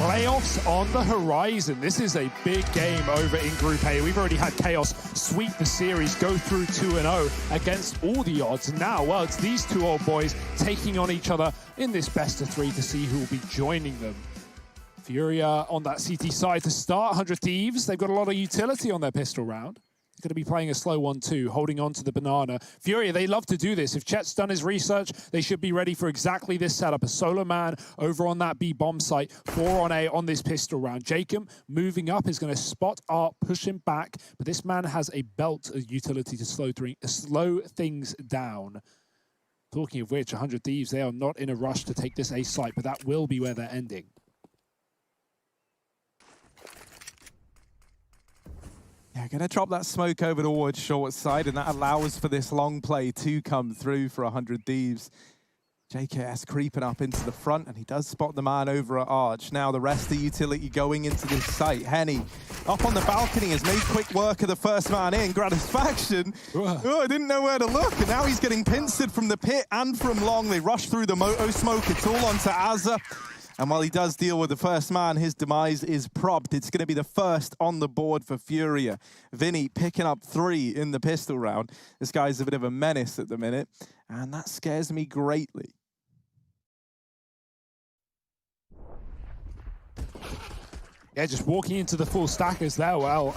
Playoffs on the horizon. This is a big game over in Group A. We've already had Chaos sweep the series, go through 2-0 against all the odds. And now, well, it's these two old boys taking on each other in this best-of-3 to see who will be joining them. FURIA on that CT side to start. 100 Thieves, they've got a lot of utility on their pistol round. Going to be playing a slow 1-2, holding on to the banana. FURIA, they love to do this. If Chet's done his research, they should be ready for exactly this setup. A solo man over on that B bomb site, 4 on A on this pistol round. Jacob moving up is going to spot Art, push him back, but this man has a belt of utility to slow things down. Talking of which, 100 Thieves, they are not in a rush to take this A site, but that will be where they're ending. Yeah, going to drop that smoke over towards short side, and that allows for this long play to come through for 100 Thieves. JKS creeping up into the front, and he does spot the man over at Arch. Now the rest of the utility going into this site. Henny up on the balcony has made quick work of the first man in. Gratisfaction. Oh, I didn't know where to look, and now he's getting pincered from the pit and from long. They rush through the moto smoke. It's all onto Azza. And while he does deal with the first man, his demise is propped. It's going to be the first on the board for FURIA. Vinny picking up 3 in the pistol round. This guy's a bit of a menace at the minute, and that scares me greatly. Yeah, just walking into the full stack as well,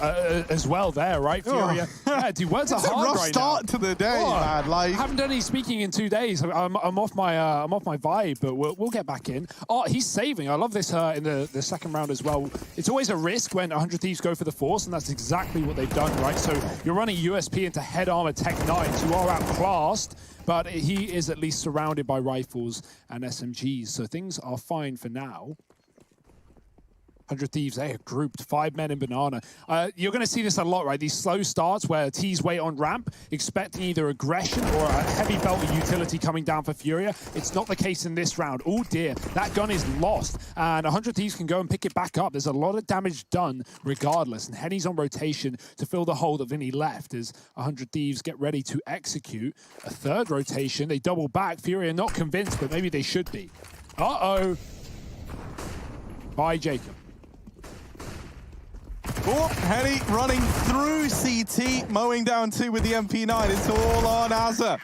there, right, FURIA? Yeah, dude, words are hard right now. It's a rough start to the day, man. Like, I haven't done any speaking in 2 days. I'm off my vibe, but we'll get back in. Oh, he's saving. I love this in the second round as well. It's always a risk when 100 Thieves go for the Force, and that's exactly what they've done, right? So you're running USP into head armor Tech 9s, who are outclassed, but he is at least surrounded by rifles and SMGs, so things are fine for now. 100 Thieves, they are grouped, 5 men in banana. You're going to see this a lot, right? These slow starts where T's wait on ramp, expecting either aggression or a heavy belt of utility coming down for FURIA. It's not the case in this round. Oh dear, that gun is lost, and 100 Thieves can go and pick it back up. There's a lot of damage done regardless, and Henny's on rotation to fill the hole that Vinny left as 100 Thieves get ready to execute a third rotation. They double back. FURIA not convinced, but maybe they should be. Uh-oh. By Jacob. Oh, Henny running through CT, mowing down 2 with the MP9. It's all on Azza.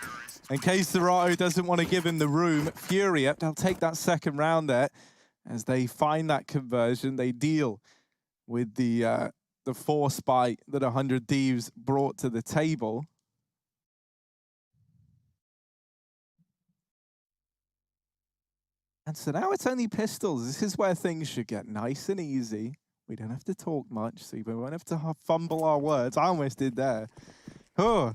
In case Serato doesn't want to give him the room, FURIA, they'll take that second round there. As they find that conversion, they deal with the force bite that 100 Thieves brought to the table. And so now it's only pistols. This is where things should get nice and easy. We don't have to talk much, so we won't have to fumble our words. I almost did there. Oh,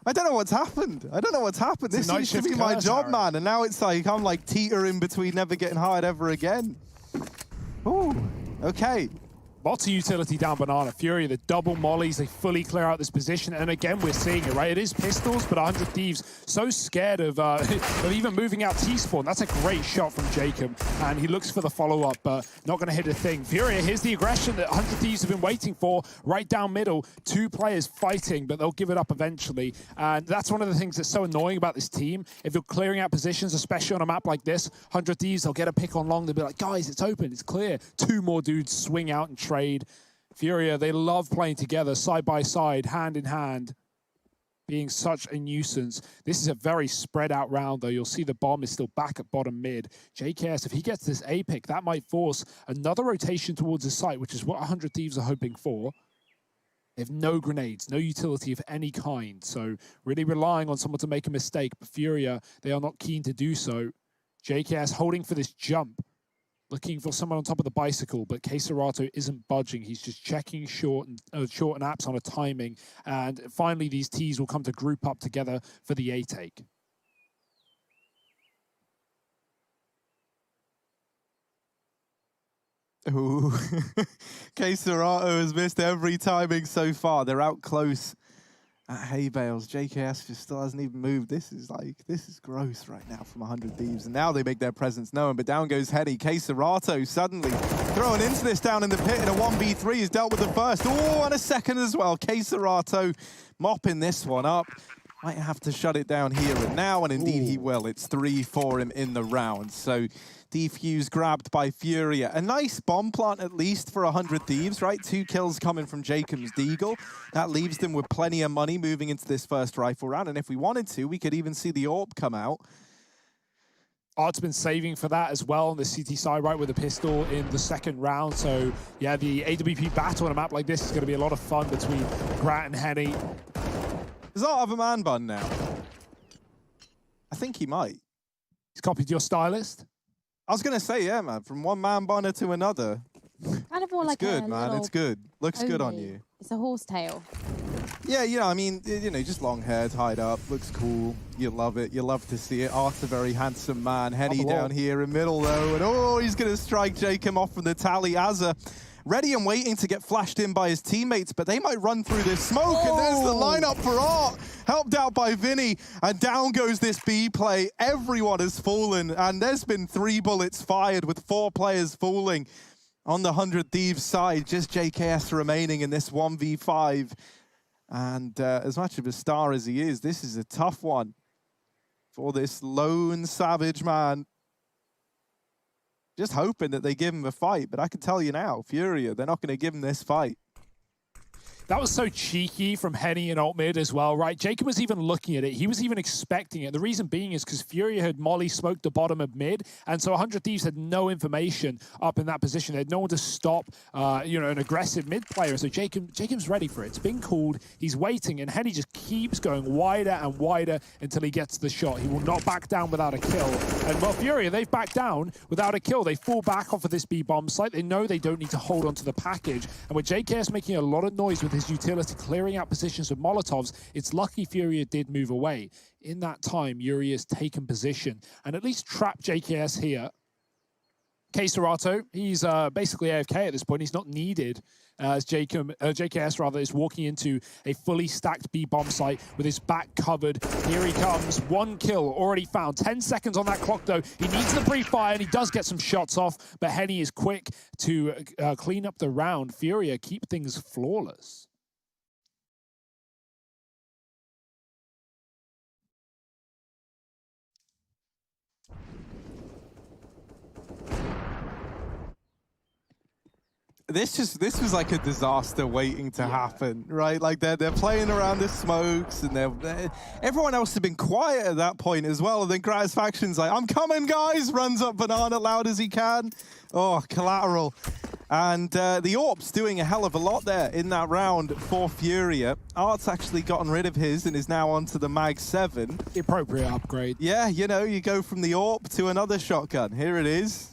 I don't know what's happened. I don't know what's happened. This used to be my job, man, and now it's like I'm like teetering between never getting hired ever again. Oh, okay. Lots of utility down banana. FURIA, the double mollies, they fully clear out this position. And again, we're seeing it, right? It is pistols, but 100 Thieves so scared of even moving out T-spawn. That's a great shot from Jacob. And he looks for the follow-up, but not going to hit a thing. FURIA, here's the aggression that 100 Thieves have been waiting for. Right down middle, 2 players fighting, but they'll give it up eventually. And that's one of the things that's so annoying about this team. If you're clearing out positions, especially on a map like this, 100 Thieves, they'll get a pick on long. They'll be like, guys, it's open, it's clear. 2 more dudes swing out and trade. FURIA, they love playing together, side by side, hand in hand, being such a nuisance. This is a very spread out round, though. You'll see the bomb is still back at bottom mid. JKS, if he gets this A pick, that might force another rotation towards his site, which is what 100 Thieves are hoping for. They have no grenades, no utility of any kind, so really relying on someone to make a mistake. But FURIA, they are not keen to do so. JKS holding for this jump. Looking for someone on top of the bicycle, but Serato isn't budging. He's just checking short and apps on a timing. And finally, these T's will come to group up together for the A take. Ooh. Serato has missed every timing so far. They're out close at hay bales. JKS just still hasn't even moved. This is gross right now from 100 Thieves. And now they make their presence known, but down goes Henny. Serato suddenly throwing into this down in the pit in a 1v3. He's dealt with the first. Oh, and a second as well. Serato mopping this one up. might have to shut it down here and now, and indeed he will. It's 3 for him in the round. So defuse grabbed by FURIA. A nice bomb plant at least for 100 Thieves, right? 2 kills coming from Jacob's Deagle. That leaves them with plenty of money moving into this first rifle round. And if we wanted to, we could even see the AWP come out. Art's been saving for that as well on the CT side, right, with a pistol in the second round. So, yeah, the AWP battle on a map like this is going to be a lot of fun between Grat and Henny. Does Art have a man bun now? I think he might. He's copied your stylist? I was going to say, yeah, man, from one man bunner to another. Kind of more It's like good, a man. little It's good. Looks good on pony. you. It's a horsetail. Yeah, you know, I mean, you know, just long hair tied up. Looks cool. You love it. You love to see it. Art's a very handsome man. Henny down here in middle, though. And, oh, he's going to strike Jacob off from the tally. Azza ready and waiting to get flashed in by his teammates, but they might run through this smoke. And there's the lineup for Art. Helped out by Vinny. And down goes this B play. Everyone has fallen. And there's been 3 bullets fired with 4 players falling. On the 100 Thieves side, just JKS remaining in this 1v5. And as much of a star as he is, this is a tough one for this lone savage man. Just hoping that they give him a fight, but I can tell you now, FURIA, they're not going to give him this fight. That was so cheeky from Henny and alt mid as well, right? Jacob was even looking at it. He was even expecting it. The reason being is because FURIA had Molly smoked the bottom of mid, and so 100 Thieves had no information up in that position. They had no one to stop, you know, an aggressive mid player. So Jacob's ready for it. It's been called. He's waiting, and Henny just keeps going wider and wider until he gets the shot. He will not back down without a kill. And well, FURIA, they've backed down without a kill. They fall back off of this B bomb site. They know they don't need to hold onto the package. And with JKS making a lot of noise with his utility, clearing out positions with Molotovs, it's lucky FURIA did move away. In that time, Yuri has taken position and at least trapped JKS here. K-Serato, he's basically AFK at this point. He's not needed as JKS rather is walking into a fully stacked B bomb site with his back covered. Here he comes, 1 kill already found. 10 seconds on that clock though. He needs the pre-fire and he does get some shots off, but Henny is quick to clean up the round. FURIA keep things flawless. This was like a disaster waiting to happen, right? Like they're playing around the smokes, and everyone else had been quiet at that point as well. And then Gratisfaction's like, "I'm coming, guys!" Runs up banana loud as he can. Oh, collateral. And the AWP's doing a hell of a lot there in that round for FURIA. Art's actually gotten rid of his and is now onto the Mag 7. The appropriate upgrade. Yeah, you know, you go from the AWP to another shotgun. Here it is.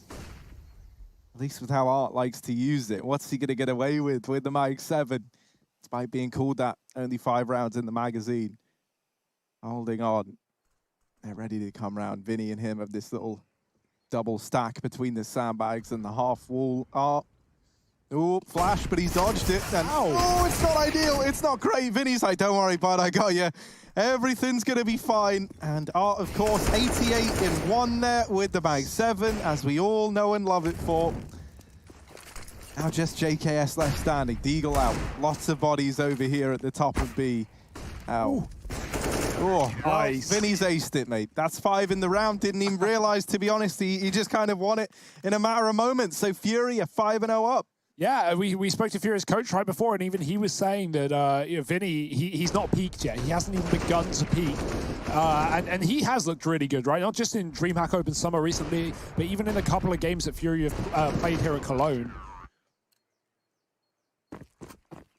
At least with how Art likes to use it. What's he going to get away with the Mag 7? Despite being called that, only 5 rounds in the magazine. Holding on. They're ready to come round. Vinny and him have this little double stack between the sandbags and the half wall. Art. Oh, flash, but he's dodged it. And, oh, it's not ideal. It's not great. Vinny's like, don't worry, bud, I got you. Everything's going to be fine. And Art, of course, 88 in 1 there with the Mag 7, as we all know and love it for. Now just JKS left standing. Deagle out. Lots of bodies over here at the top of B. Ow. Oh, nice. Vinny's aced it, mate. That's 5 in the round. Didn't even realize, to be honest. He just kind of won it in a matter of moments. So FURIA 5-0 up. Yeah, we spoke to FURIA's coach right before, and even he was saying that you know, Vinny, he's not peaked yet. He hasn't even begun to peak. And he has looked really good, right? Not just in DreamHack Open Summer recently, but even in a couple of games that FURIA played here at Cologne.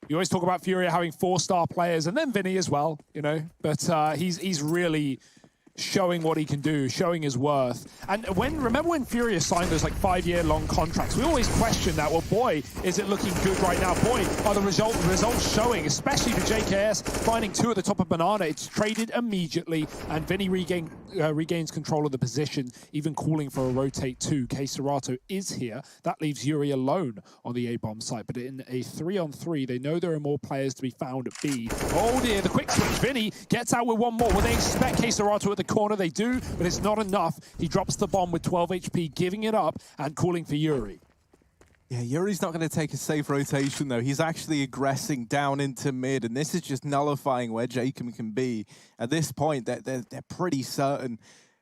You always talk about FURIA having 4-star players, and then Vinny as well, you know. But he's really showing what he can do, showing his worth. And remember when FURIA signed those like 5-year-long contracts? We always question that. Well, boy, is it looking good right now? Boy, are the results showing, especially for JKS finding 2 at the top of banana. It's traded immediately, and Vinny regains control of the position, even calling for a rotate 2. K-Serato is here. That leaves Yuri alone on the A-bomb site, but in a 3-on-3, they know there are more players to be found at B. Oh dear, the quick switch. Vinny gets out with 1 more. Will they expect K-Serato at the corner? They do, but it's not enough. He drops the bomb with 12 HP, giving it up and calling for Yuri. Yeah, Yuri's not going to take a safe rotation, though. He's actually aggressing down into mid, and this is just nullifying where Jacob can be. At this point, they're pretty certain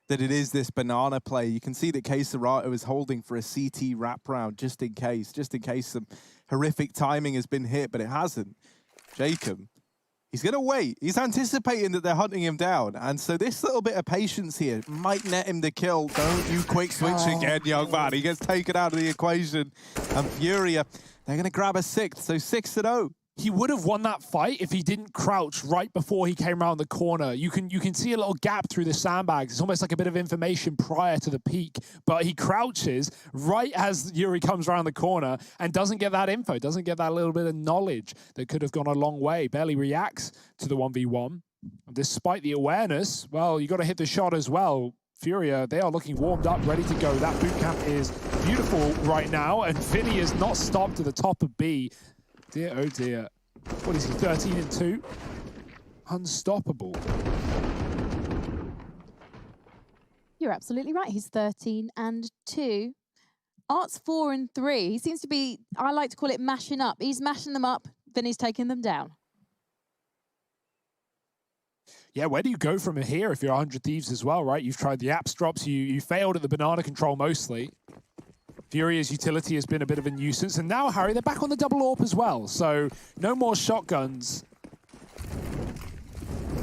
that it is this banana play. You can see that Queserato is holding for a CT wrap round just in case some horrific timing has been hit, but it hasn't. Jacob, he's going to wait. He's anticipating that they're hunting him down. And so this little bit of patience here might net him the kill. Don't you quick switch again, young man. He gets taken out of the equation. And FURIA, they're going to grab a 6th. So 6-0. He would have won that fight if he didn't crouch right before he came around the corner. You can see a little gap through the sandbags. It's almost like a bit of information prior to the peak, but he crouches right as Yuri comes around the corner and doesn't get that info, doesn't get that little bit of knowledge that could have gone a long way. Barely reacts to the 1v1. Despite the awareness, well, you got to hit the shot as well. FURIA, they are looking warmed up, ready to go. That boot camp is beautiful right now, and Vinny is not stopped at the top of B. Dear, oh dear. What is he, 13-2? Unstoppable. You're absolutely right. He's 13-2. Art's 4-3. He seems to be, I like to call it mashing up. He's mashing them up, then he's taking them down. Yeah, where do you go from here if you're 100 Thieves as well, right? You've tried the apps drops, you failed at the banana control mostly. FURIA's utility has been a bit of a nuisance, and now, Harry, they're back on the double AWP as well, so no more shotguns.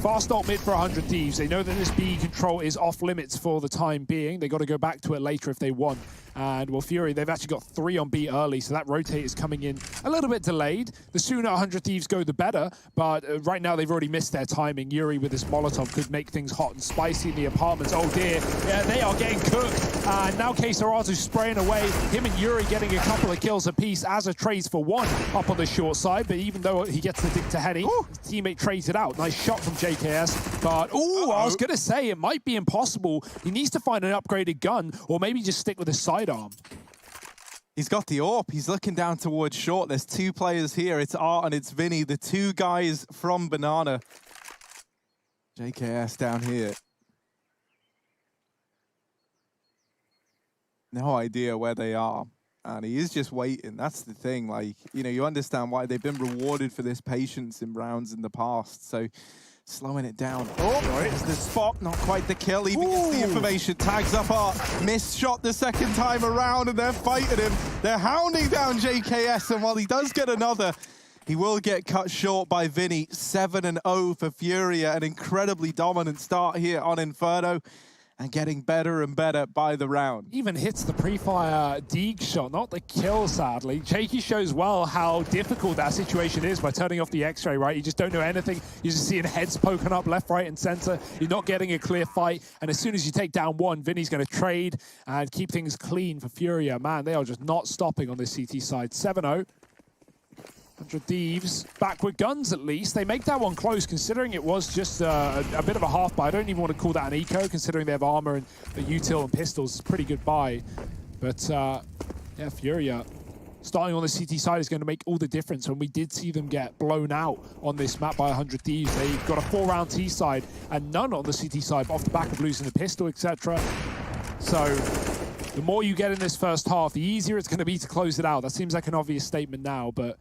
Fast ult mid for 100 Thieves. They know that this B control is off limits for the time being. They got to go back to it later if they want. And, well, FURIA, they've actually got 3 on B early, so that rotate is coming in a little bit delayed. The sooner 100 Thieves go, the better. But right now, they've already missed their timing. Yuri with this Molotov could make things hot and spicy in the apartments. Oh, dear. Yeah, they are getting cooked. And now Queserato's spraying away. Him and Yuri getting a couple of kills apiece as a trades for 1 up on the short side. But even though he gets the dig to Henny, his teammate trades it out. Nice shot from JKS. But, I was going to say, it might be impossible. He needs to find an upgraded gun or maybe just stick with a sidearm. He's got the AWP. He's looking down towards short. There's 2 players here. It's Art and it's Vinny, the 2 guys from Banana. JKS down here. No idea where they are. And he is just waiting. That's the thing. Like, you know, you understand why they've been rewarded for this patience in rounds in the past. So slowing it down. Oh, there's the spot, not quite the kill. Even gets the information, tags up Art. Missed shot the second time around, and they're fighting him. They're hounding down JKS, and while he does get another, he will get cut short by Vinny. 7-0 for FURIA, an incredibly dominant start here on Inferno, and getting better and better by the round. Even hits the pre-fire Deeg shot, not the kill, sadly. Jakey shows well how difficult that situation is by turning off the X-ray, right? You just don't know anything. You're just seeing heads poking up left, right, and center. You're not getting a clear fight. And as soon as you take down 1, Vinny's going to trade and keep things clean for FURIA. Man, they are just not stopping on this CT side. 7-0. 100 Thieves back with guns at least. They make that one close considering it was just a bit of a half buy. I don't even want to call that an eco considering they have armor and the util and pistols. It's a pretty good buy. But yeah, FURIA starting on the CT side is going to make all the difference. When we did see them get blown out on this map by 100 Thieves, they've got a 4-round T side and none on the CT side off the back of losing the pistol, etc. So the more you get in this first half, the easier it's going to be to close it out. That seems like an obvious statement now, but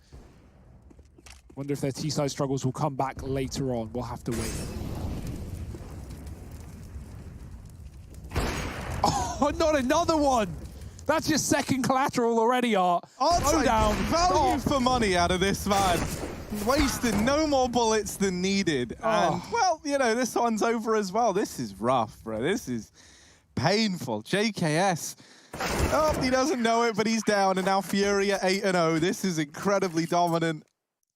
wonder if their T-side struggles will come back later on. We'll have to wait. Oh, not another one! That's your second collateral already, Art. Art's down. Value for money out of this man. Wasted no more bullets than needed. And, well, you know, this one's over as well. This is rough, bro. This is painful. JKS. Oh, he doesn't know it, but he's down. And now FURIA 8-0. This is incredibly dominant.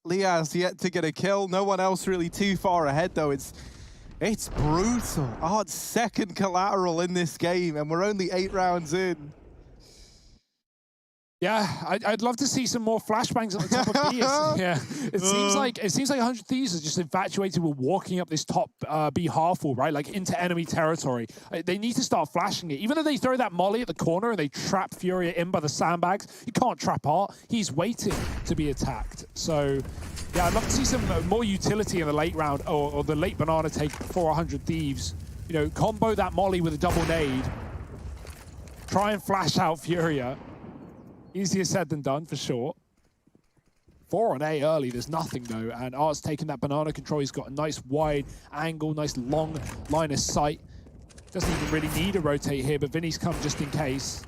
Liaz yet to get a kill. No one else really too far ahead, though. It's brutal. Art's second collateral in this game, and we're only 8 rounds in. Yeah, I'd love to see some more flashbangs at the top of B. Yeah, it seems like 100 Thieves is just infatuated with walking up this top B half wall, right? Like into enemy territory. They need to start flashing it. Even though they throw that molly at the corner and they trap FURIA in by the sandbags, you can't trap Art. He's waiting to be attacked. So yeah, I'd love to see some more utility in the late round or the late banana take for 100 Thieves. You know, combo that molly with a double nade. Try and flash out FURIA. Easier said than done, for sure. 4 on A early, there's nothing though, and Art's taking that banana control. He's got a nice wide angle, nice long line of sight. Doesn't even really need to rotate here, but Vinny's come just in case.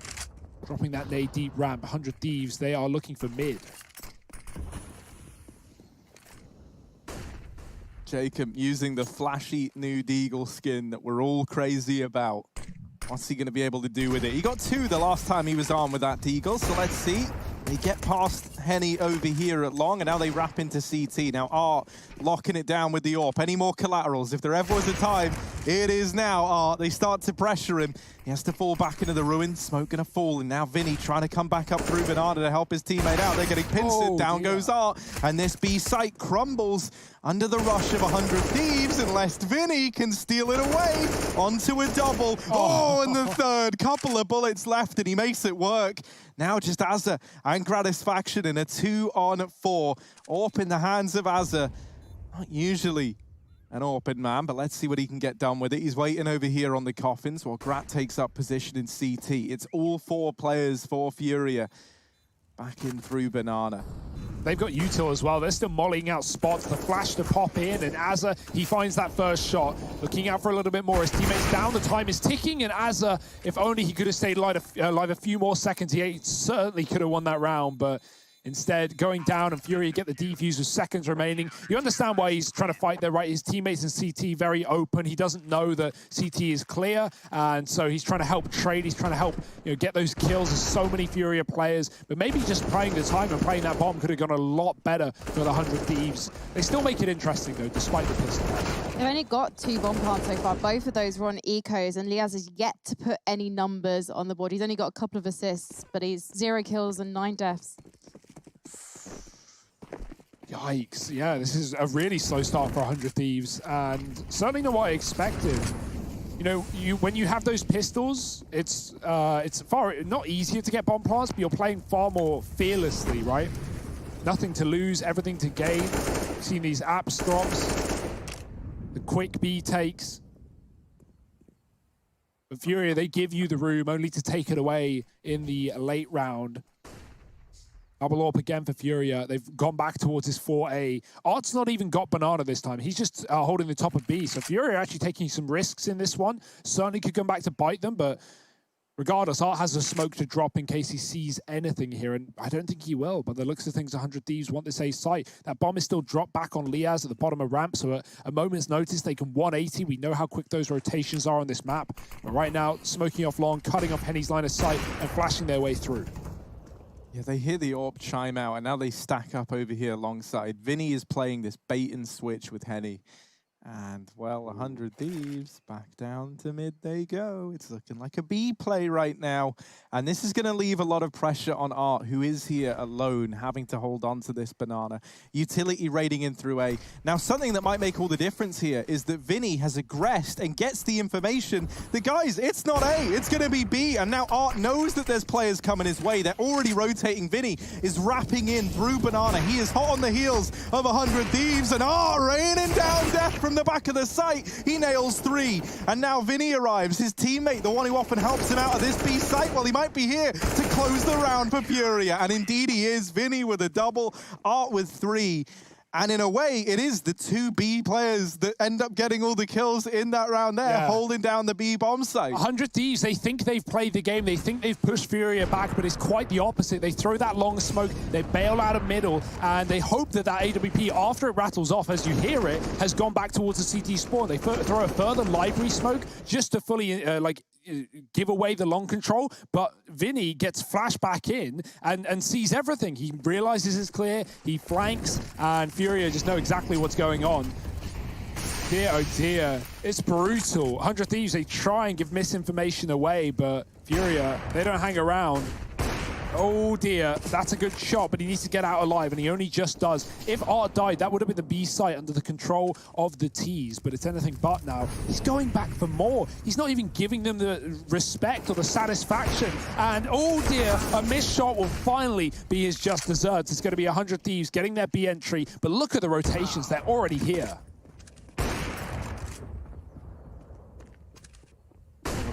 Dropping that nade deep ramp, 100 Thieves, they are looking for mid. Jacob using the flashy new Deagle skin that we're all crazy about. What's he going to be able to do with it? He got 2 the last time he was on with that Deagle, so let's see. They get past Henny over here at long, and now they wrap into CT. Now Art locking it down with the AWP. Any more collaterals? If there ever was a time, it is now, Art. They start to pressure him. He has to fall back into the ruins. Smoke gonna fall, and now Vinny trying to come back up through Banana to help his teammate out. They're getting pincered. Down goes Art, and this B site crumbles under the rush of 100 Thieves, unless Vinny can steal it away onto a double. Oh, and the third. Couple of bullets left, and he makes it work. Now just Azza and Gratisfaction in a 2-on-4. AWP in the hands of Azza. Not usually an open man, but let's see what he can get done with it. He's waiting over here on the coffins while Grat takes up position in CT. It's all 4 players for FURIA. Back in through Banana. They've got util as well. They're still mollying out spots. The flash to pop in, and Azza, he finds that first shot. Looking out for a little bit more. His teammates down. The time is ticking, and Azza, if only he could have stayed alive a few more seconds, he certainly could have won that round, but instead, going down, and FURIA get the defuse with seconds remaining. You understand why he's trying to fight there, right? His teammates in CT very open. He doesn't know that CT is clear, and so he's trying to help trade. He's trying to help, get those kills. There's so many FURIA players, but maybe just playing the time and playing that bomb could have gone a lot better for the 100 Thieves. They still make it interesting, though, despite the pistol. They've only got 2 bomb plants so far. Both of those were on ecos, and Liaz has yet to put any numbers on the board. He's only got a couple of assists, but he's 0 kills and 9 deaths. Yikes. Yeah, this is a really slow start for 100 Thieves, and certainly not what I expected. When you have those pistols, it's far not easier to get bomb plants, but you're playing far more fearlessly, right? Nothing to lose, everything to gain. You've seen these apps drops, the quick B takes. But FURIA, they give you the room only to take it away in the late round. Double AWP again for FURIA. They've gone back towards his 4A. Art's not even got Banana this time. He's just holding the top of B. So FURIA actually taking some risks in this one. Certainly could come back to bite them, but regardless, Art has a smoke to drop in case he sees anything here, and I don't think he will. But the looks of things, 100 Thieves want this A site. That bomb is still dropped back on Liaz at the bottom of ramp, so at a moment's notice, they can 180. We know how quick those rotations are on this map. But right now, smoking off long, cutting off Henny's line of sight, and flashing their way through. Yeah, they hear the AWP chime out, and now they stack up over here alongside. Vinny is playing this bait and switch with Henny. And, well, 100 Thieves, back down to mid they go. It's looking like a B play right now. And this is going to leave a lot of pressure on Art, who is here alone, having to hold on to this Banana. Utility raiding in through A. Now, something that might make all the difference here is that Vinny has aggressed and gets the information that, guys, it's not A, it's going to be B. And now Art knows that there's players coming his way. They're already rotating. Vinny is wrapping in through Banana. He is hot on the heels of 100 Thieves, and Art raining down death from the back of the site. He nails 3, and now Vinny arrives, his teammate, the one who often helps him out of this B site. Well, he might be here to close the round for FURIA, and indeed he is. Vinny with a double, Art with 3. And in a way, it is the 2 B players that end up getting all the kills in that round there, holding down the B bomb site. 100 Thieves, they think they've played the game, they think they've pushed FURIA back, but it's quite the opposite. They throw that long smoke, they bail out of middle, and they hope that that AWP, after it rattles off, as you hear it, has gone back towards the CT spawn. They throw a further library smoke just to fully, give away the long control, but Vinny gets flashed back in and sees everything. He realizes it's clear, he flanks, and FURIA just know exactly what's going on. Dear, oh dear, it's brutal. 100 Thieves, they try and give misinformation away, but FURIA, they don't hang around. Oh dear, that's a good shot, but he needs to get out alive, and he only just does. If Art died, that would have been the B site under the control of the T's, but it's anything but now. He's going back for more. He's not even giving them the respect or the satisfaction, and oh dear, a missed shot will finally be his just desserts. It's going to be 100 Thieves getting their B entry, but look at the rotations, they're already here.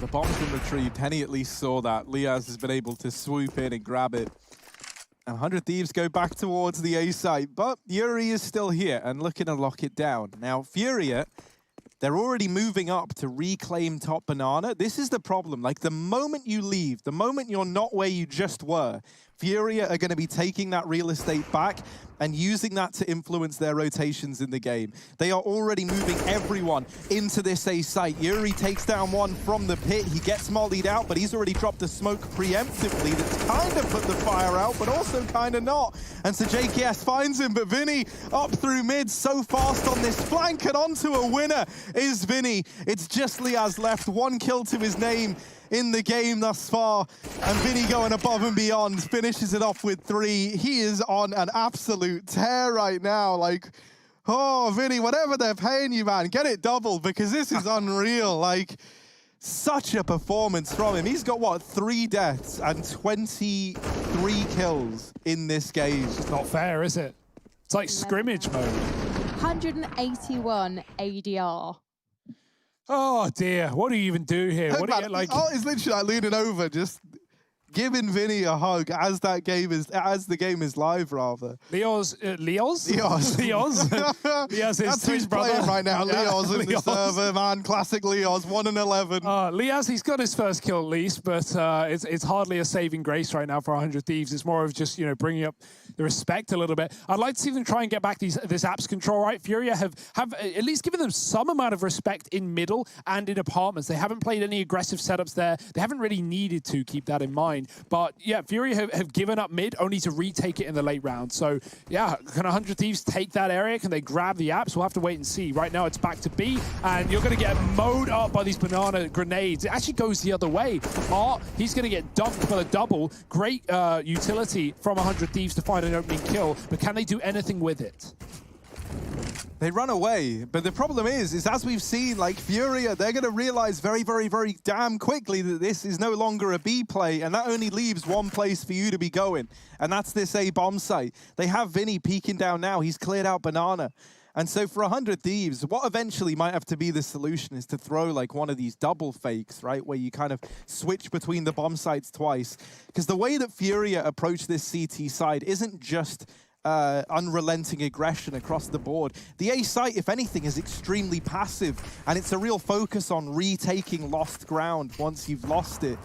The bomb's been retrieved. Henny at least saw that. Liaz has been able to swoop in and grab it. And 100 Thieves go back towards the A site, but Yuri is still here and looking to lock it down. Now, FURIA, they're already moving up to reclaim top banana. This is the problem. Like, the moment you leave, the moment you're not where you just were, FURIA are going to be taking that real estate back and using that to influence their rotations in the game. They are already moving everyone into this A site. Yuri takes down one from the pit. He gets mollied out, but he's already dropped a smoke preemptively that's kind of put the fire out, but also kind of not. And so JKS finds him, but Vinny up through mid so fast on this flank, and onto a winner is Vinny. It's just Liaz left, 1 kill to his name in the game thus far, and Vinny going above and beyond, finishes it off with 3. He is on an absolute tear right now. Like, oh, Vinny, whatever they're paying you, man, get it doubled, because this is unreal. Like, such a performance from him. He's got, what, 3 deaths and 23 kills in this game. It's not fair, is it? It's like scrimmage mode. 181 ADR. Oh dear, what do you even do here? What do you like? Oh, it's literally like leaning over, just giving Vinny a hug as the game is live, rather. Leo's Leo's is That's twin who's brother playing right now. Yeah, Leo's in the Leo's. server, man. Classic Leo's, 1-11. Liaz, he's got his first kill at least, but it's hardly a saving grace right now for 100 Thieves. It's more of just, you know, bringing up the respect a little bit. I'd like to see them try and get back this apps control, right? FURIA have at least given them some amount of respect in middle and in apartments. They haven't played any aggressive setups there. They haven't really needed to, keep that in mind. But yeah, FURIA have given up mid only to retake it in the late round. So yeah, can 100 Thieves take that area? Can they grab the apps? We'll have to wait and see. Right now it's back to B, and you're going to get mowed up by these banana grenades. It actually goes the other way. Art, he's going to get dunked for the double. Great utility from 100 Thieves to find an opening kill, but can they do anything with it? They run away, but the problem is as we've seen, like, FURIA, they're going to realize very, very, very damn quickly that this is no longer a B play, and that only leaves one place for you to be going, and that's this A bomb site. They have Vinny peeking down now. He's cleared out banana. And so for 100 Thieves, what eventually might have to be the solution is to throw like one of these double fakes, right? Where you kind of switch between the bomb sites twice. Because the way that FURIA approach this CT side isn't just unrelenting aggression across the board. The A site, if anything, is extremely passive, and it's a real focus on retaking lost ground once you've lost it.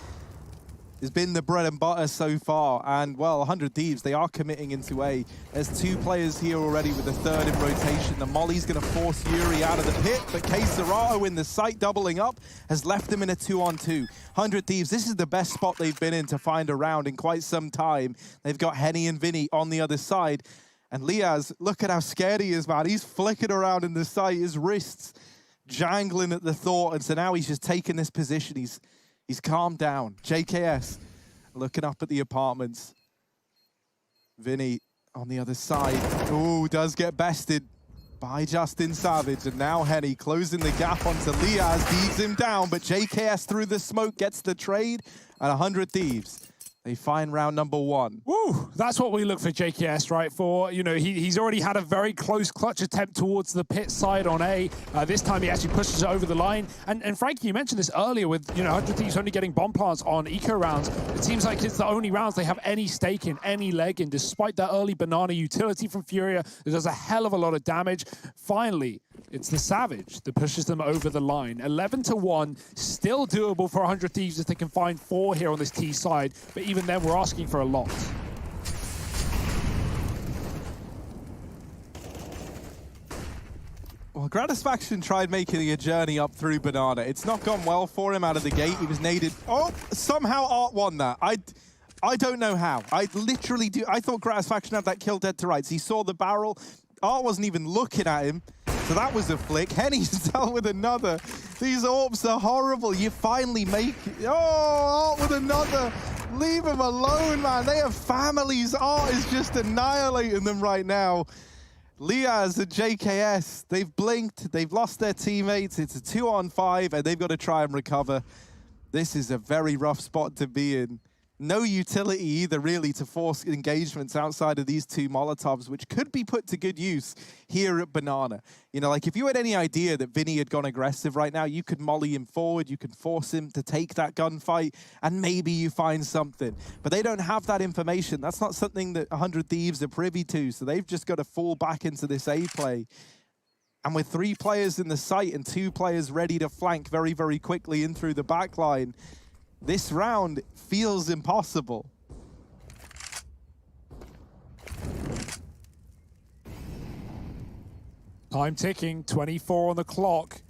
Has been the bread and butter so far, and well, 100 Thieves, they are committing into A. There's 2 players here already with a 3rd in rotation. The molly's going to force Yuri out of the pit, but K-Serato in the site doubling up has left him in a 2-on-2. 100 Thieves, this is the best spot they've been in to find a round in quite some time. They've got Henny and Vinny on the other side, and Liaz, look at how scared he is, man. He's flicking around in the site, his wrists jangling at the thought, and so now he's just taking this position. He's calmed down. JKS looking up at the apartments. Vinny on the other side. Ooh, does get bested by Justin Savage. And now Henny closing the gap onto Liaz. Digs him down, but JKS through the smoke gets the trade. And 100 Thieves, they find round number 1. Woo! That's what we look for JKS, right? For, you know, he's already had a very close clutch attempt towards the pit side on A. This time he actually pushes it over the line. And Frankie, you mentioned this earlier with, you know, 100 Thieves only getting bomb plants on eco rounds. It seems like it's the only rounds they have any stake in, any leg in, despite that early banana utility from FURIA. It does a hell of a lot of damage. Finally, it's the Savage that pushes them over the line. 11-1, still doable for 100 Thieves if they can find 4 here on this T side. But even then, we're asking for a lot. Well, Gratisfaction tried making a journey up through banana. It's not gone well for him out of the gate. He was naded. Oh, somehow Art won that. I don't know how. I literally do. I thought Gratisfaction had that kill dead to rights. He saw the barrel. Art wasn't even looking at him. So that was a flick. Henny's dealt with another. These AWPs are horrible. You finally make... Oh, Art with another. Leave them alone, man. They have families. Art is just annihilating them right now. Liaz and JKS, they've blinked. They've lost their teammates. It's a 2-on-5, and they've got to try and recover. This is a very rough spot to be in. no utility either, really, to force engagements outside of these two Molotovs, which could be put to good use here at Banana. You know, like if you had any idea that Vinny had gone aggressive right now, you could molly him forward, you could force him to take that gunfight, and maybe you find something. But they don't have that information. That's not something that 100 Thieves are privy to, so they've just got to fall back into this A play. And with 3 players in the site and 2 players ready to flank very, very quickly in through the back line, this round feels impossible. Time ticking, 24 on the clock.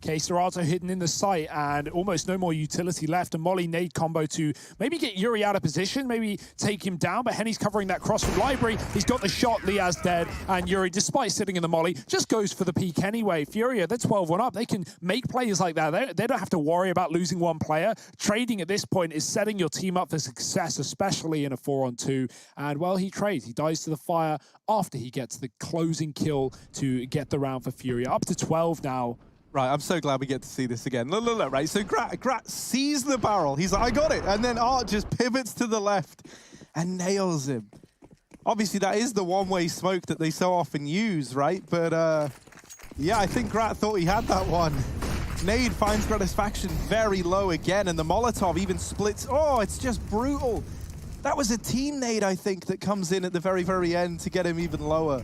K-Serato hidden in the site and almost no more utility left. A Molly nade combo to maybe get Yuri out of position, maybe take him down, but Henny's covering that cross from Library. He's got the shot, Liaz dead, and Yuri, despite sitting in the Molly, just goes for the peak anyway. FURIA, they're 12-1 up. They can make plays like that. They don't have to worry about losing one player. Trading at this point is setting your team up for success, especially in a 4-on-2. And well, he trades. He dies to the fire after he gets the closing kill to get the round for FURIA. Up to 12 now. Right, I'm so glad we get to see this again. Look, right? So Grat sees the barrel. He's like, I got it. And then Art just pivots to the left and nails him. Obviously, that is the one-way smoke that they so often use, right? But, yeah, I think Grat thought he had that one. Nade finds Gratisfaction very low again, and the Molotov even splits. Oh, it's just brutal. That was a team nade, I think, that comes in at the very, very end to get him even lower.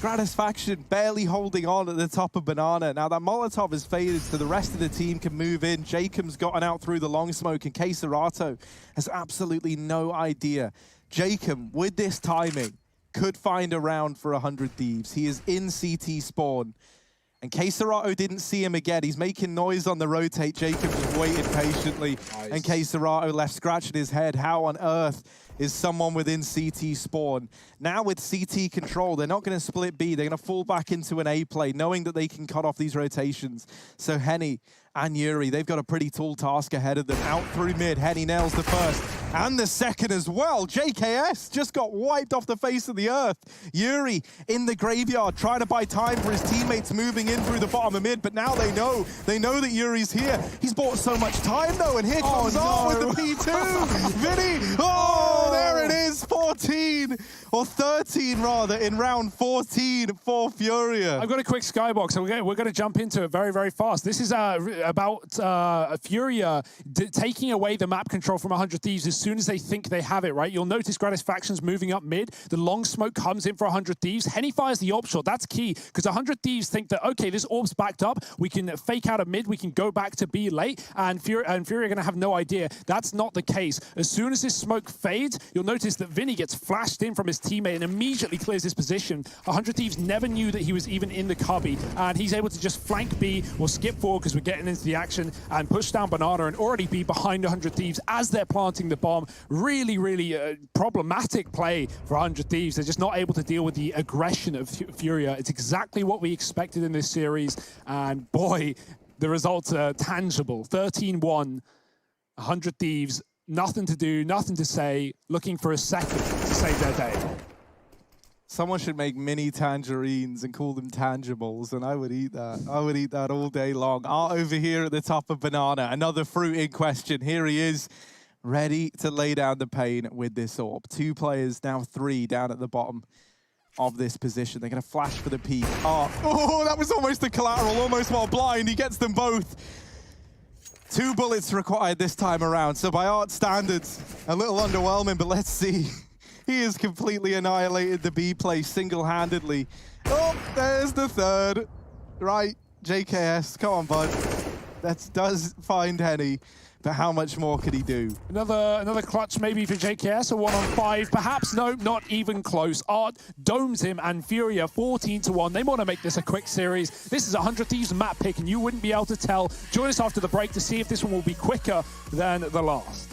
Gratisfaction barely holding on at the top of Banana. Now that Molotov has faded, so the rest of the team can move in. Jacob's gotten out through the long smoke, and K-Serato has absolutely no idea. Jacob, with this timing, could find a round for 100 Thieves. He is in CT spawn. And K-Serato didn't see him again. He's making noise on the rotate. Jacob just waited patiently. Nice. And K-Serato left scratching his head. How on earth is someone within CT spawn? Now with CT control, they're not going to split B. They're going to fall back into an A play, knowing that they can cut off these rotations. So Henny and Yuri, they've got a pretty tall task ahead of them. Out through mid, Henny nails the first and the second as well. JKS just got wiped off the face of the earth. Yuri in the graveyard, trying to buy time for his teammates moving in through the bottom of mid, but now they know that Yuri's here. He's bought so much time though, and here comes Art with the P2. Vinny, there it is, 14, or 13 rather, in round 14 for FURIA. I've got a quick skybox, and we're going to jump into it very, very fast. This is about FURIA taking away the map control from 100 Thieves as soon as they think they have it, right? You'll notice Gratisfaction's moving up mid. The long smoke comes in for 100 Thieves. Henny fires the orb shot. That's key, because 100 Thieves think that, okay, this orb's backed up. We can fake out a mid. We can go back to B late, and FURIA are going to have no idea. That's not the case. As soon as this smoke fades, you'll notice that Vinny gets flashed in from his teammate and immediately clears his position. 100 Thieves never knew that he was even in the cubby, and he's able to just flank B or skip forward because we're getting into the action and push down Banana and already be behind 100 Thieves as they're planting the bomb. Really, really problematic play for 100 Thieves. They're just not able to deal with the aggression of FURIA. It's exactly what we expected in this series, and boy, the results are tangible. 13-1, 100 Thieves, nothing to do, nothing to say, looking for a second to save their day. Someone should make mini tangerines and call them tangibles, and I would eat that. I would eat that all day long. Art over here at the top of Banana. Another fruit in question. Here he is, ready to lay down the pain with this orb. 2 players, now 3 down at the bottom of this position. They're going to flash for the peak. Art. Oh, that was almost the collateral, almost while blind. He gets them both. 2 bullets required this time around. So by Art standards, a little underwhelming, but let's see. He has completely annihilated the B play single-handedly. Oh, there's the third. Right, JKS, come on, bud. That does find Henny, but how much more could he do? Another clutch maybe for JKS, a 1-on-5, perhaps. No, not even close. Art domes him, and FURIA 14-1. They want to make this a quick series. This is 100 Thieves map pick, and you wouldn't be able to tell. Join us after the break to see if this one will be quicker than the last.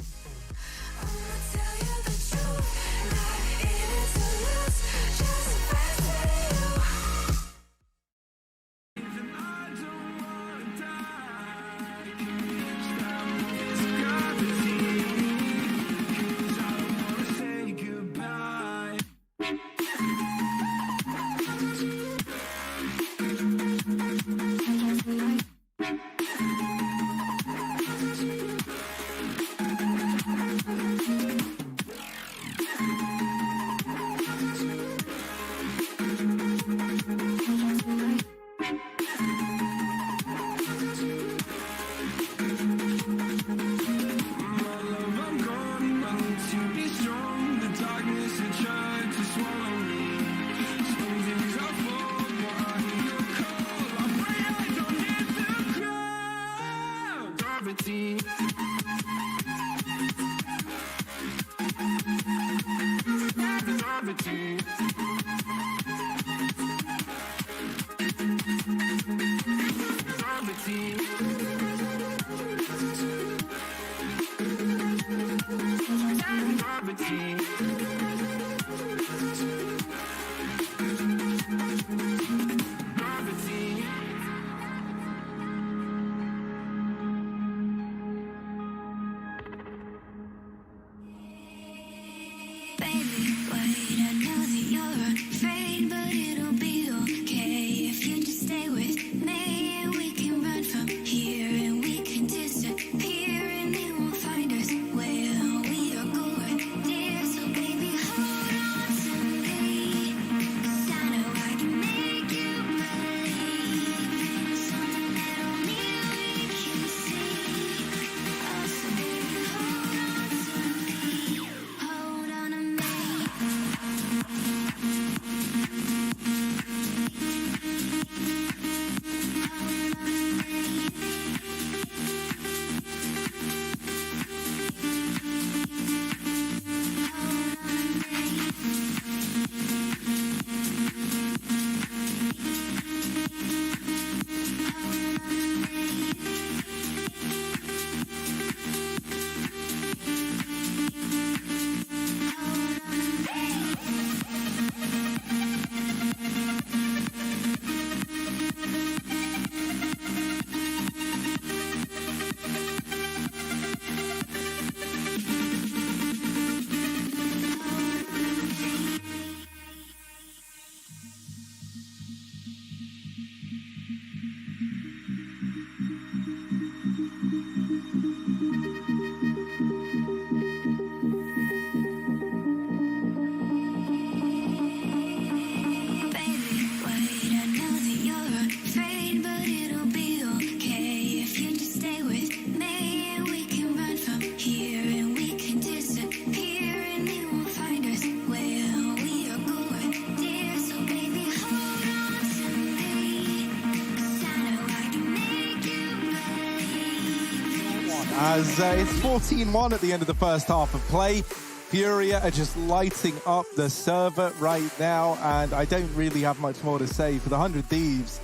As it's 14-1 at the end of the first half of play. FURIA are just lighting up the server right now, and I don't really have much more to say. For the 100 Thieves,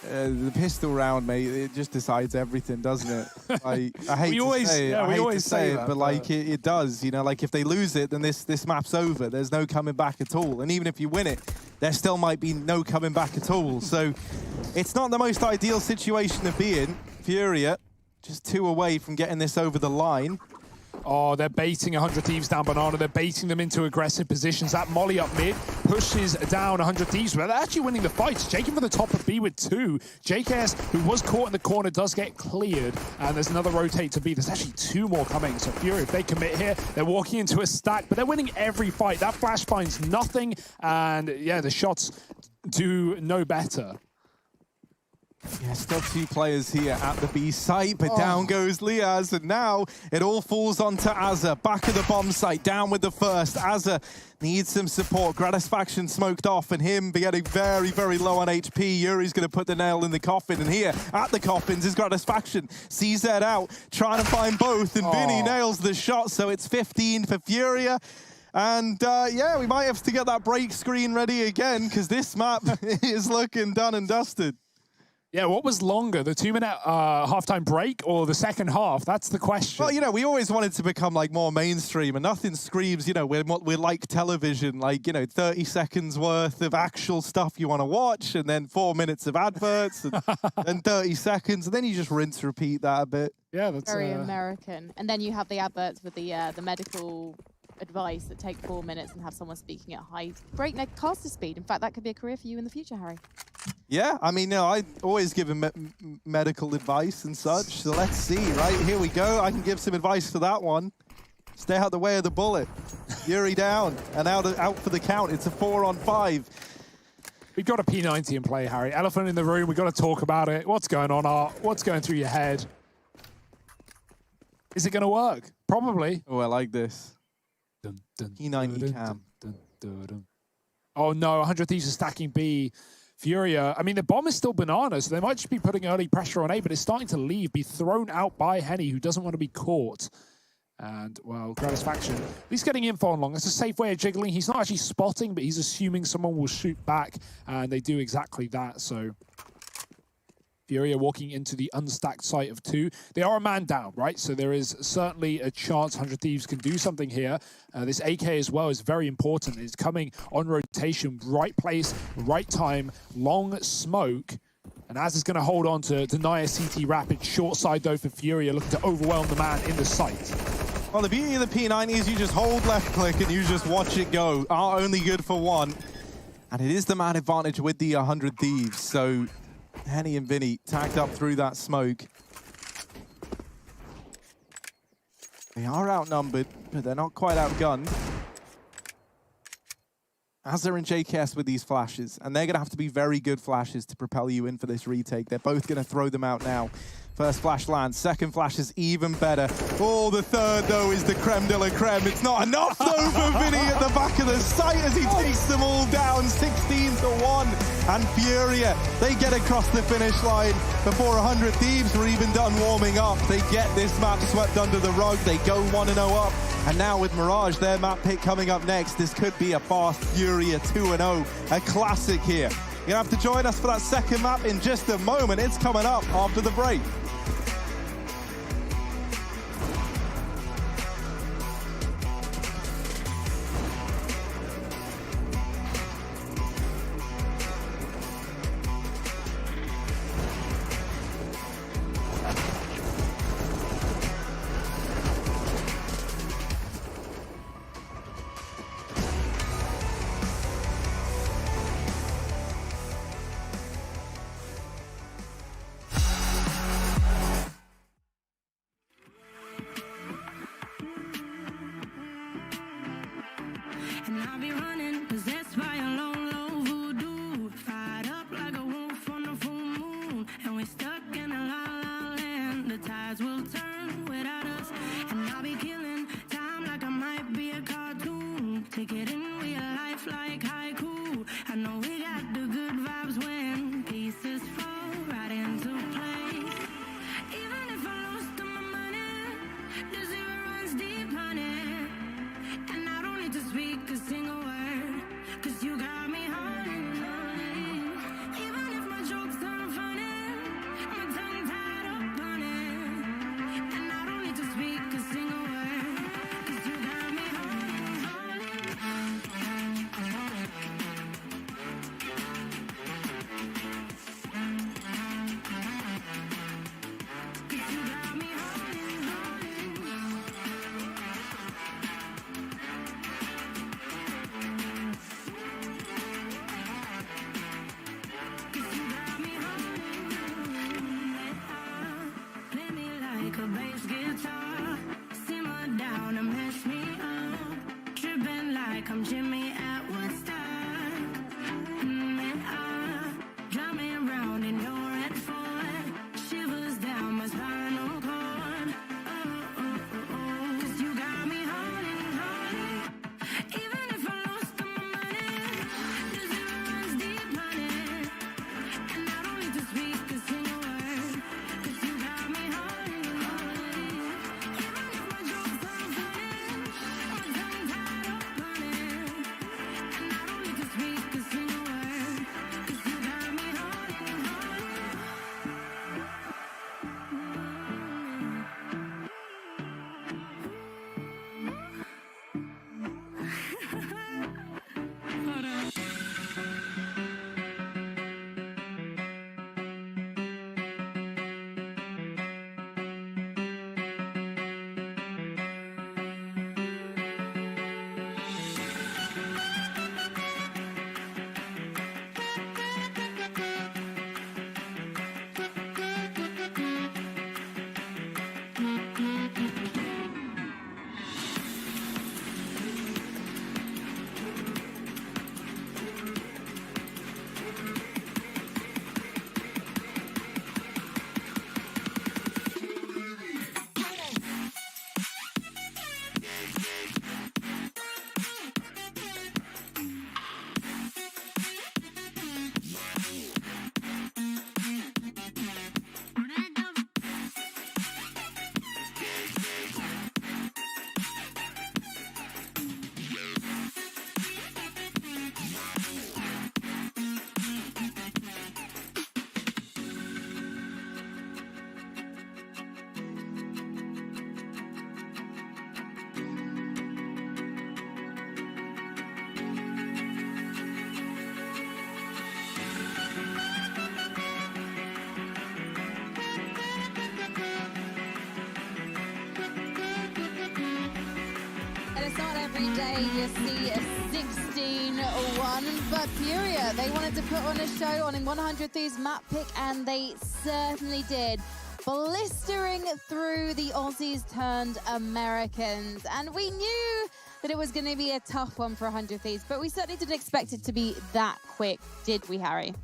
the pistol round, mate, it just decides everything, doesn't it? I hate to say it, I hate to say it, but like it does, you know, like if they lose it, then this map's over. There's no coming back at all. And even if you win it, there still might be no coming back at all. So it's not the most ideal situation to be in. FURIA just 2 away from getting this over the line. Oh, they're baiting 100 Thieves down Banana. They're baiting them into aggressive positions. That molly up mid pushes down 100 Thieves, but they're actually winning the fights. Jacob for the top of B with 2. JKS, who was caught in the corner, does get cleared. And there's another rotate to B. There's actually 2 more coming. So FURIA, if they commit here, they're walking into a stack, but they're winning every fight. That flash finds nothing. And yeah, the shots do no better. Yeah, still 2 players here at the B site, but down goes Liaz, and now it all falls onto Azza. Back of the bomb site, down with the first. Azza needs some support. Gratisfaction smoked off, and him getting very, very low on HP. Yuri's going to put the nail in the coffin, and here at the coffins is Gratisfaction. CZ out, trying to find both, and Vinny nails the shot, so it's 15 for FURIA. And yeah, we might have to get that break screen ready again, because this map is looking done and dusted. Yeah, what was longer, the 2-minute halftime break or the second half? That's the question. Well, you know, we always wanted to become like more mainstream, and nothing screams, you know, we're like television, like, you know, 30 seconds worth of actual stuff you want to watch, and then 4 minutes of adverts, and then 30 seconds, and then you just rinse, repeat that a bit. Yeah, that's very American. And then you have the adverts with the medical advice that take 4 minutes and have someone speaking at high breakneck caster speed. In fact, that could be a career for you in the future, Harry. Yeah, I mean, no, I always give him medical advice and such. So let's see, right? Here we go. I can give some advice for that one. Stay out the way of the bullet. Yuri down and out for the count. It's a 4-on-5. We've got a P90 in play, Harry. Elephant in the room. We've got to talk about it. What's going on, Art? What's going through your head? Is it going to work? Probably. Oh, I like this. Dun, dun, P90 dun, cam. dun, dun, dun. Oh no, 100 Thieves are stacking B. FURIA, I mean, the bomb is still banana, so they might just be putting early pressure on A, but it's starting to leave, be thrown out by Henny, who doesn't want to be caught. And, well, Gratisfaction, he's getting info on long. That's a safe way of jiggling. He's not actually spotting, but he's assuming someone will shoot back, and they do exactly that, so... FURIA walking into the unstacked site of 2. They are a man down, right? So there is certainly a chance 100 Thieves can do something here. This AK as well is very important. It's coming on rotation, right place, right time, long smoke. And Az is going to hold on to deny a CT rapid. Short side though for FURIA, looking to overwhelm the man in the site. Well, the beauty of the P90 is you just hold left click and you just watch it go. Are only good for one. And it is the man advantage with the 100 Thieves. So Henny and Vinny tagged up through that smoke. They are outnumbered, but they're not quite outgunned. Azza and JKS with these flashes, and they're going to have to be very good flashes to propel you in for this retake. They're both going to throw them out now. First flash lands, second flash is even better. Oh, the third, though, is the creme de la creme. It's not enough, though, for Vinny at the back of the site as he takes them all down, 16-1. And FURIA, they get across the finish line before 100 Thieves were even done warming up. They get this map swept under the rug. They go 1-0 up. And now with Mirage, their map pick coming up next, this could be a fast FURIA 2-0, a classic here. You're gonna have to join us for that second map in just a moment. It's coming up after the break. And I'll be running, possessed by a low, low voodoo. Fired up like a wolf on the full moon. And we're stuck in a la-la land. The tides will turn without us. And I'll be killing time like I might be a cartoon. Take it in real life like haiku. I know we got the good vibes when pieces fall right into place. Even if I lost all my money, the zero runs deep, honey. And I don't need to speak a single word, 'cause you got me holding, holding. Even if my jokes aren't funny, my tongue tied up on it. And I don't need to speak a single word, 'cause you got me holding, holding. 'Cause you got me holding, holding. it's not every day you see a 16-1, but FURIA, they wanted to put on a show on a 100 Thieves map pick, and they certainly did. Blistering through the Aussies turned Americans, and we knew that it was going to be a tough one for 100 Thieves, but we certainly didn't expect it to be that quick, did we, Harry?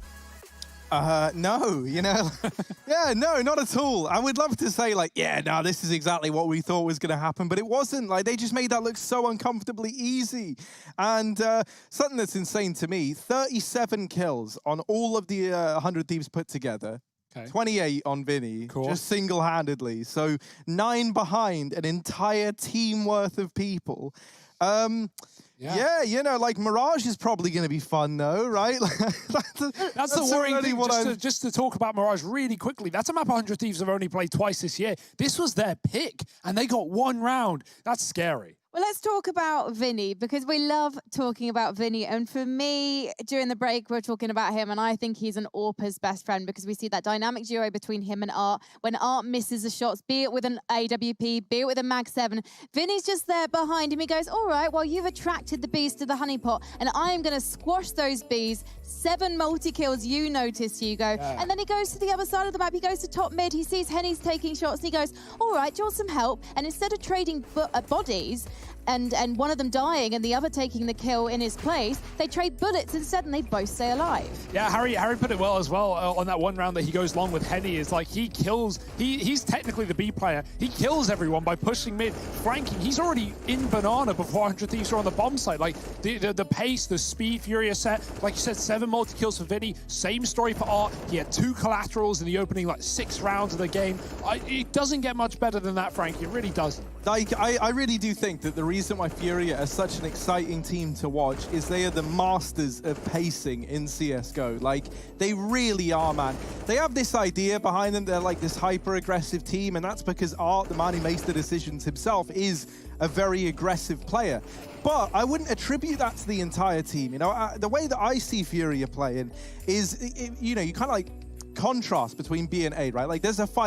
No, you know, yeah, no, not at all. I would love to say like, yeah, no, this is exactly what we thought was going to happen, but it wasn't. Like, they just made that look so uncomfortably easy. And something that's insane to me, 37 kills on all of the 100 Thieves put together. Okay. 28 on Vinny, just single-handedly. So 9 behind an entire team worth of people. Yeah, you know, like Mirage is probably going to be fun though, right? That's the worrying thing. Just to talk about Mirage really quickly, that's a map 100 Thieves have only played twice this year. This was their pick, and they got 1 round. That's scary. Well, let's talk about Vinny, because we love talking about Vinny. And for me, during the break, we're talking about him, and I think he's an AWP's best friend, because we see that dynamic duo between him and Art. When Art misses the shots, be it with an AWP, be it with a Mag 7, Vinny's just there behind him. He goes, all right, well, you've attracted the bees to the honeypot, and I am going to squash those bees. 7 multi-kills, you notice, Hugo. Yeah. And then he goes to the other side of the map. He goes to top mid. He sees Henny's taking shots, and he goes, all right, do you want some help? And instead of trading bodies, and one of them dying and the other taking the kill in his place, they trade bullets instead, and they both stay alive. Yeah, Harry put it well as well on that one round that he goes long with Henny. Is like he kills, he's technically the B player. He kills everyone by pushing mid, flanking. He's already in banana before 100 Thieves are on the bomb site. Like the pace, the speed, FURIA set. Like you said, 7 multi-kills for Vinny. Same story for Art. He had 2 collaterals in the opening 6 rounds of the game. It doesn't get much better than that, Frankie. It really doesn't. Like, I really do think that the reason why FURIA are such an exciting team to watch is they are the masters of pacing in CSGO. Like, they really are, man. They have this idea behind them. They're like this hyper-aggressive team, and that's because Art, the man who makes the decisions himself, is a very aggressive player. But I wouldn't attribute that to the entire team. You know, the way that I see FURIA playing is, you know, you kind of like contrast between B and A, right? Like, there's a fight